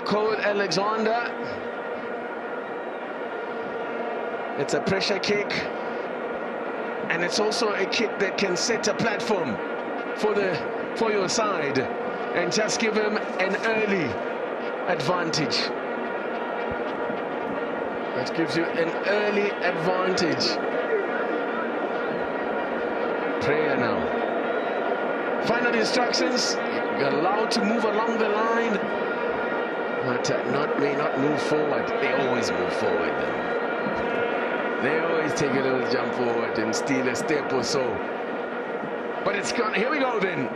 Cole Alexander. It's a pressure kick, and it's also a kick that can set a platform for your side and just give him an early advantage. That gives you an early advantage. Prayer now. Final instructions. You're allowed to move along the line, but may not move forward. They always move forward. They always take a little jump forward and steal a step or so. But it's gone. Here we go then.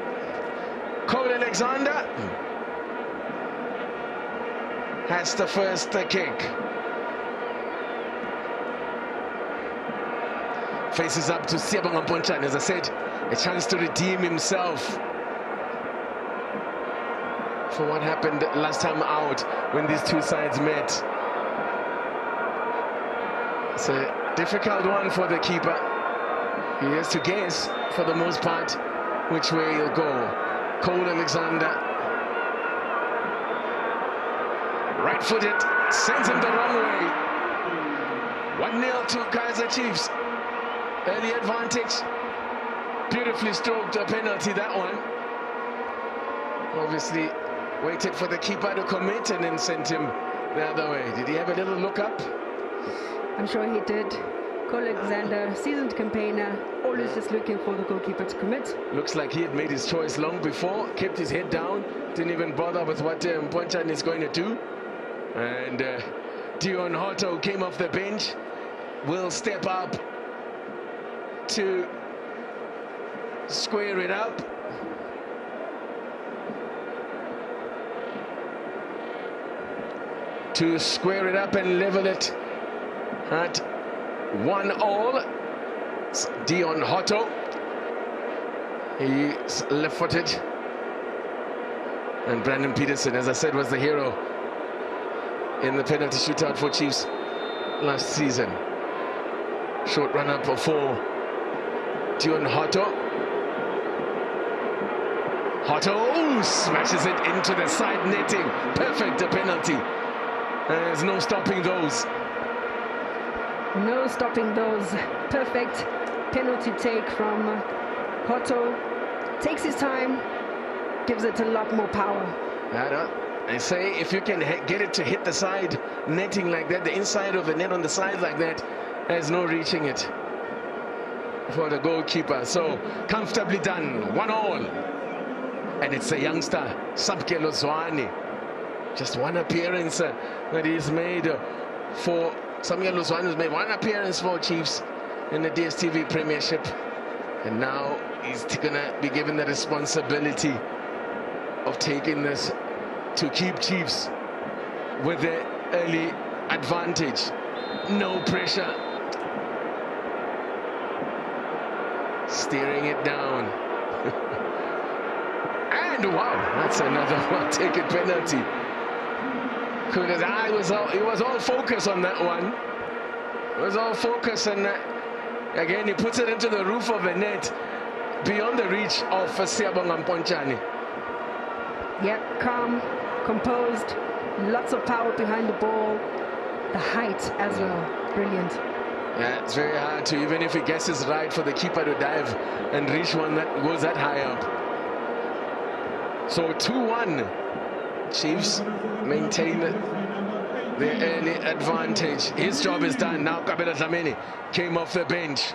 Cole Alexander has the first kick. Faces up to Siyabonga Mpontshane. As I said, a chance to redeem himself for what happened last time out when these two sides met. It's a difficult one for the keeper. He has to guess, for the most part, which way he'll go. Cole Alexander, right-footed, sends him the wrong way. 1-0 to Kaizer Chiefs. Early advantage. Beautifully stroked, a penalty, that one. Obviously waited for the keeper to commit and then sent him the other way. Did he have a little look up? I'm sure he did. Cole Alexander, seasoned campaigner, always just looking for the goalkeeper to commit. Looks like he had made his choice long before, kept his head down, didn't even bother with what Mpontshane is going to do. And Dion Hotto came off the bench, will step up to square it up. To square it up and level it at 1-1. Dion Hotto. He's left-footed. And Brandon Peterson, as I said, was the hero in the penalty shootout for Chiefs last season. Short run-up for Dion Hotto. Hotto smashes it into the side netting. Perfect, a penalty. There's no stopping those. No stopping those. Perfect penalty take from Hotto. Takes his time, gives it a lot more power. I say if you can get it to hit the side netting like that, the inside of the net on the side like that, there's no reaching it for the goalkeeper. So comfortably done, 1-1. And it's a youngster, Sabkelo Zwane. Just one appearance that he's made for Samuel Luzwane, has made one appearance for Chiefs in the DStv Premiership, and now he's gonna be given the responsibility of taking this to keep Chiefs with the early advantage. No pressure, steering it down. And wow, that's another well-taken penalty. Because he was all focus on that one. It was all focus, and again he puts it into the roof of the net, beyond the reach of Siyabonga Mpontshane. Yep, calm, composed, lots of power behind the ball, the height as well, brilliant. Yeah, it's very hard to, even if he guesses right, for the keeper to dive and reach one that goes that high up. So 2-1. Chiefs maintain the early advantage. His job is done. Now Kabelo Dlamini came off the bench.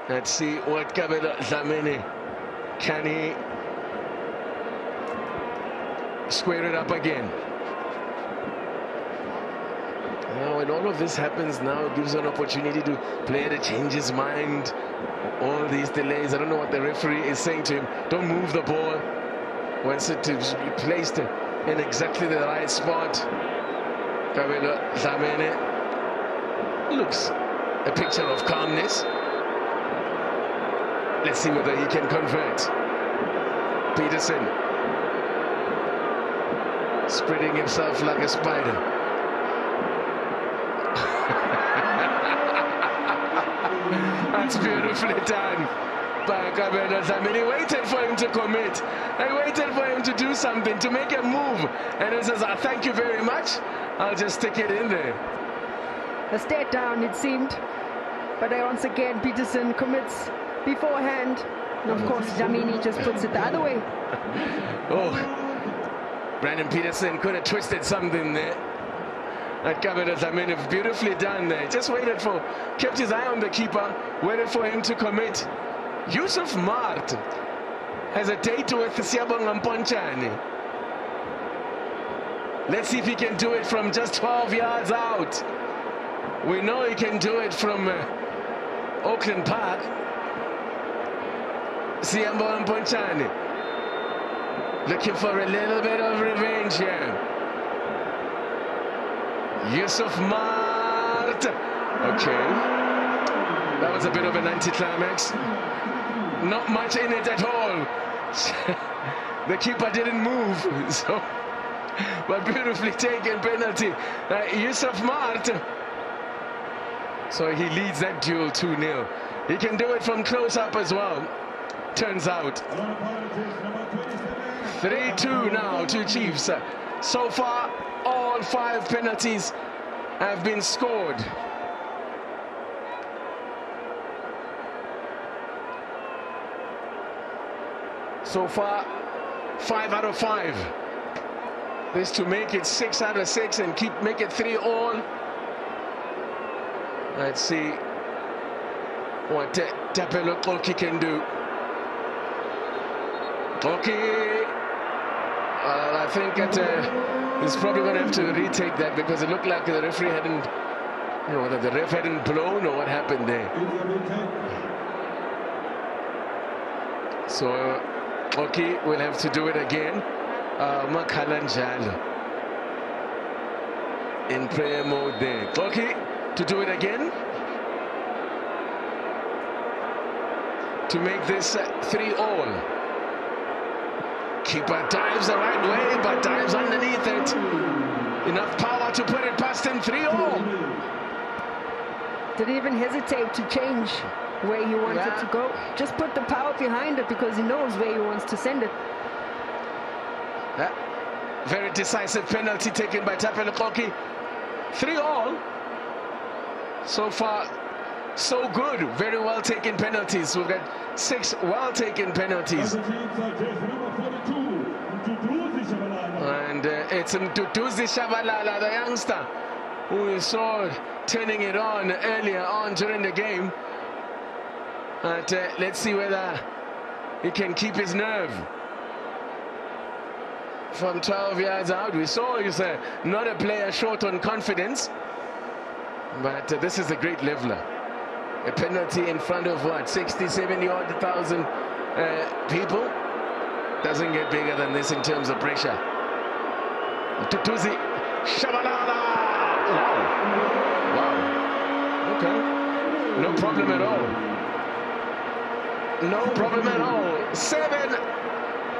Let's see what Kabelo Dlamini, can he square it up again? Now when all of this happens, now it gives an opportunity to player to change his mind. All these delays, I don't know what the referee is saying to him. Don't move the ball. Wants it to be placed in exactly the right spot. Kabelo Dlamini looks a picture of calmness. Let's see whether he can convert. Peterson spreading himself like a spider. That's beautifully done by Kabelo Dlamini. Waited for him to commit. I waited for him him to do something, to make a move. And he says, thank you very much. I'll just stick it in there. A stare down, it seemed. But once again, Peterson commits beforehand. And of course, Dlamini just puts it the other way. Oh, Brandon Peterson could have twisted something there. That covered Dlamini, beautifully done there. Just waited for, kept his eye on the keeper, waited for him to commit. Yusuf Mart has a date with Siyabonga Mponchane. Let's see if he can do it from just 12 yards out. We know he can do it from Auckland Park. Siyabonga Mponchane looking for a little bit of revenge here. Yusuf Mart. Okay. That was a bit of an anticlimax. Not much in it at all. The keeper didn't move. So, but beautifully taken penalty. Yusuf Mart. So he leads that duel 2-0. He can do it from close up as well. Turns out. 3-2 now to Chiefs. So far, all 5 penalties have been scored. So far, 5 out of 5. This to make it 6 out of 6 and make it 3-all. Let's see what Tapelo Koki can do. Koki, I think he's probably going to have to retake that because it looked like the referee hadn't, whether the ref hadn't blown or what happened there. So Koki will have to do it again. Makhalanjalo in prayer mode there. Koki to do it again to make this 3-all. Keeper dives the right way, but dives underneath it. Enough power to put it past him. 3-all. Didn't even hesitate to change where he wanted to go. Just put the power behind it because he knows where he wants to send it. Very decisive penalty taken by Tapelo Koki. 3-all. So far, so good. Very well taken penalties. We've got 6 well taken penalties. And it's Mduduzi Shabalala, the youngster, who we saw turning it on earlier on during the game. But let's see whether he can keep his nerve. From 12 yards out, we saw he's not a player short on confidence. But this is a great leveler. A penalty in front of what, 60,000-70,000 people? Doesn't get bigger than this in terms of pressure. Tutuzi Shabalala. Wow. Okay. No problem at all. No problem at all. 7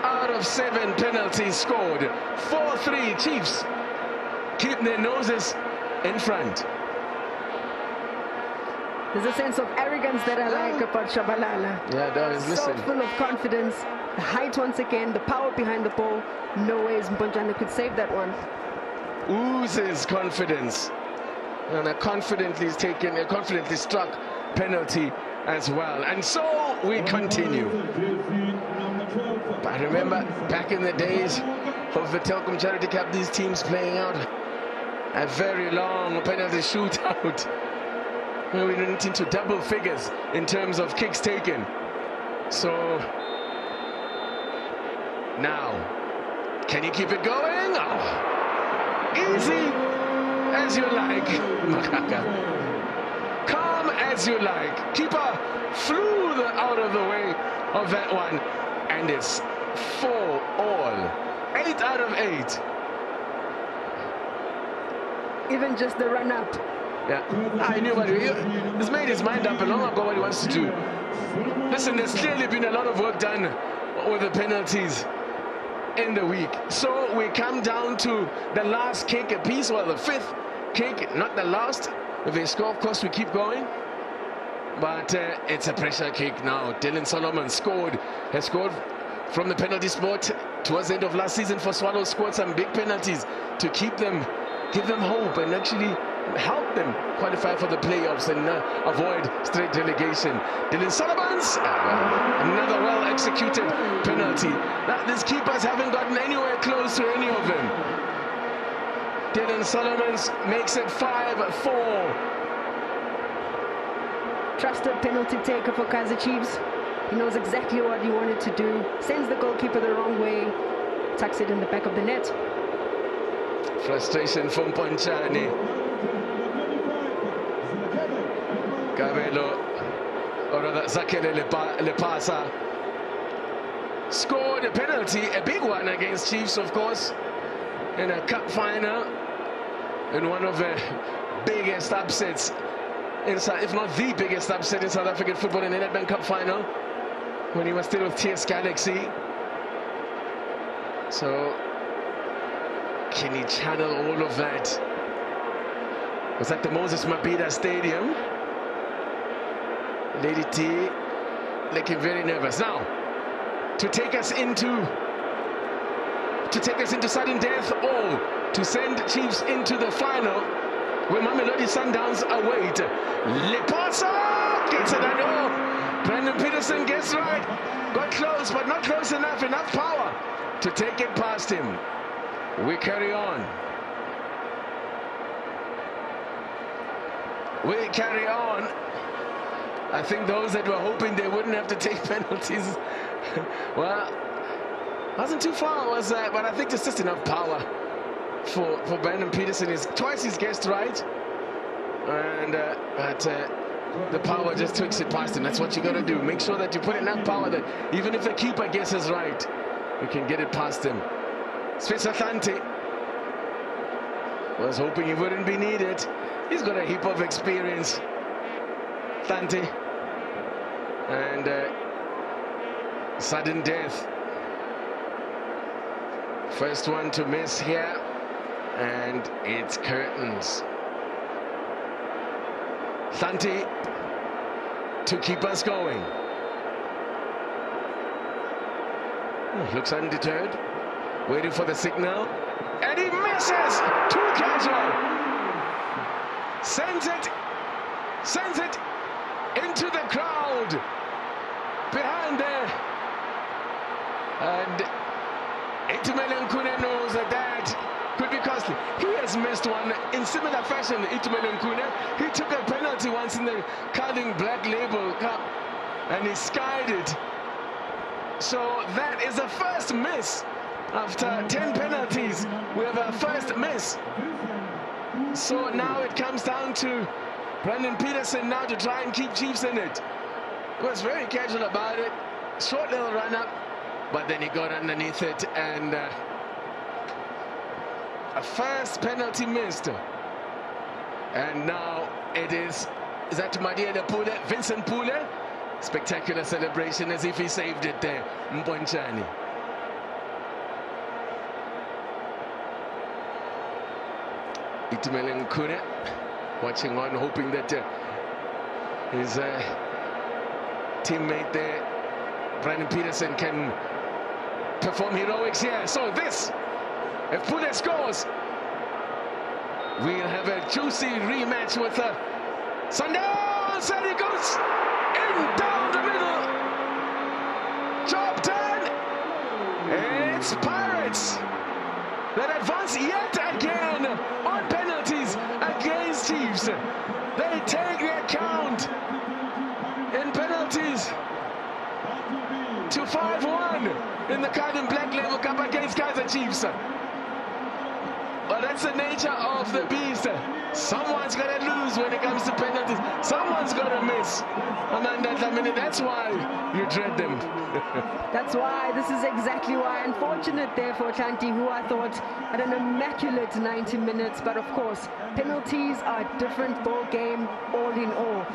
out of 7 penalties scored. 4-3 Chiefs keep their noses in front. There's a sense of arrogance that I like about Shabalala. Yeah, there is. So full of confidence. The height once again, the power behind the ball. No ways Mponchane could save that one. Oozes confidence. And a confidently struck penalty as well. And so we continue. I remember back in the days of the Telkom Charity Cup, these teams playing out a very long penalty shootout. We went into double figures in terms of kicks taken. So now, can you keep it going? Oh, easy as you like, Makaka. Calm as you like. Keeper flew out of the way of that one, and it's 4-all. 8 out of 8. Even just the run-up. Yeah, I knew what he's made his mind up long ago what he wants to do. Listen, there's clearly been a lot of work done with the penalties in the week. So we come down to the last kick apiece, well, the 5th kick, not the last. If they score, of course, we keep going. But it's a pressure kick now. Dylan Solomon has scored from the penalty spot towards the end of last season for Swallows, scored some big penalties to keep them, give them hope and actually help them qualify for the playoffs and avoid straight relegation. Dylan Solomon's another well-executed penalty. Now, these keepers haven't gotten anywhere close to any of them. Dylan Solomons makes it 5-4. Trusted penalty taker for Kaizer Chiefs. He knows exactly what he wanted to do. Sends the goalkeeper the wrong way. Tucks it in the back of the net. Frustration from Ponchani. Gabelo, or rather Zakele Lepasa, scored a penalty, a big one against Chiefs, of course, in a cup final, in one of the biggest upsets, if not the biggest upset in South African football, in the Nedbank Cup final, when he was still with TS Galaxy. So, can he channel all of that? Was at the Moses Mabhida Stadium. Lady T looking very nervous. Now, to take us into sudden death or to send Chiefs into the final, where Mamelodi Sundowns await. Lepasa gets it. I know. Brandon Peterson gets right. Got close, but not close enough. Enough power to take it past him. We carry on. We carry on. I think those that were hoping they wouldn't have to take penalties, well, wasn't too far, was that? But I think there's just enough power for Brandon Peterson. Twice he's guessed right, and but the power just takes it past him. That's what you got to do. Make sure that you put enough power that even if the keeper guesses right, you can get it past him. Spencer Thante was hoping he wouldn't be needed. He's got a heap of experience. Thante, and sudden death. First one to miss here, and it's curtains. Thante to keep us going. Looks undeterred, waiting for the signal, and he misses. Too casual. Sends it into the crowd behind there, and Itumeleng Kune knows that could be costly. He has missed one in similar fashion. Itumeleng Kune, he took a penalty once in the Carling Black Label Cup and he skied it. So that is the first miss after 10 penalties. We have a first miss. So now it comes down to Brandon Peterson now to try and keep Chiefs in it. He was very casual about it. Short little run up, but then he got underneath it, and a first penalty missed. And now it is that Madiele Pule, Vincent Pule. Spectacular celebration as if he saved it there. Mponchani. Itumeleng Kune watching on, hoping that his teammate there, Brandon Peterson, can perform heroics here. So this, if Pule scores, we'll have a juicy rematch with Sundowns, and he goes in down the middle. Job done. It's Pirates that advance yet again on penalties against Chiefs. They take their count in penalties to 5-1 in the Carling Black Label Cup against Kaizer Chiefs. Well, that's the nature of the beast. Someone's got to lose when it comes to penalties. Someone's got to miss. Amanda Dlamini, that's why you dread them. That's why. This is exactly why. Unfortunate there for Chanti, who I thought had an immaculate 90 minutes. But of course, penalties are a different ball game all in all.